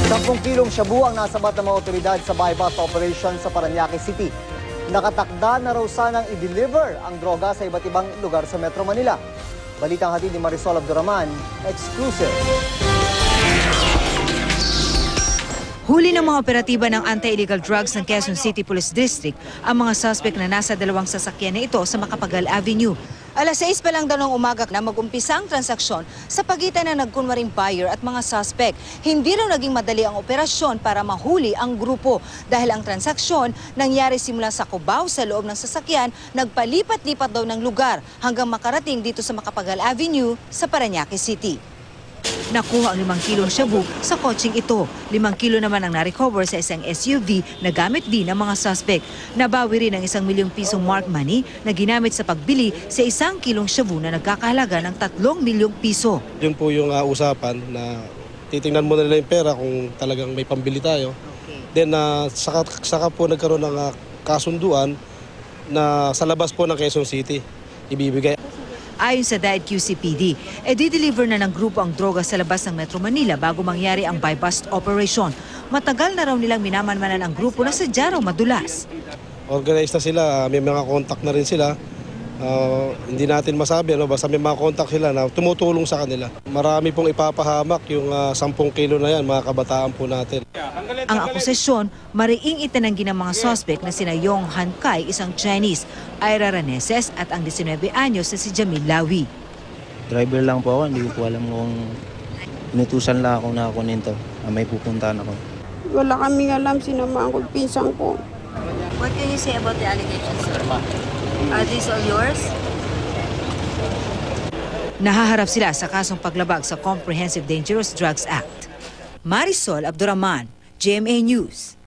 10 kilong shabu ang nasabat ng mga otoridad sa bypass operation sa Parañaque City. Nakatakda na raw sanang i-deliver ang droga sa iba't ibang lugar sa Metro Manila. Balitang hatid ni Marisol Abduraman, exclusive. Huli ng mga operatiba ng Anti-Illegal Drugs ng Quezon City Police District ang mga suspect na nasa dalawang sasakyan na ito sa Macapagal Avenue. Alas 6 pa lang daw ng umaga na mag-umpisa ang transaksyon sa pagitan ng nagkunwaring buyer at mga suspect. Hindi raw naging madali ang operasyon para mahuli ang grupo dahil ang transaksyon nangyari simula sa Cubao sa loob ng sasakyan, nagpalipat-lipat daw ng lugar hanggang makarating dito sa Macapagal Avenue sa Parañaque City. Nakuha ang 5 kilong shabu sa kotseng ito. 5 kilo naman ang na-recover sa isang SUV na gamit din ng mga suspect. Nabawi rin ang 1 milyong pisong mark money na ginamit sa pagbili sa 1 kilong shabu na nagkakahalaga ng 3 milyong piso. Yun po yung usapan na titingnan muna nila yung pera kung talagang may pambili tayo. Then saka po nagkaroon ng kasunduan na sa labas po ng Quezon City ibibigay. Ayon sa DAED QCPD, di-deliver na ng grupo ang droga sa labas ng Metro Manila bago mangyari ang buy-bust operation. Matagal na raw nilang minamanmanan ang grupo na sadya raw madulas. Organized na sila, may mga contact na rin sila. Hindi natin masabi, basta may mga contact sila na tumutulong sa kanila. Marami pong ipapahamak yung 10 kilo na yan, mga kabataan po natin. Ang akusasyon, mariing itinanggi ng mga suspect na sina Yong Han Kai, isang Chinese, Ira Raneses at ang 19 anyos na si Jamil Lawi. Driver lang po ako, hindi ko po alam kung inutusan lang ako na kunin to. May pupuntahan ako. Wala kaming alam, sinama ko pinsang ko. What can you say about the allegations, sir? Are these all yours? Nahaharap sila sa kasong paglabag sa Comprehensive Dangerous Drugs Act. Marisol Abduraman, GMA News.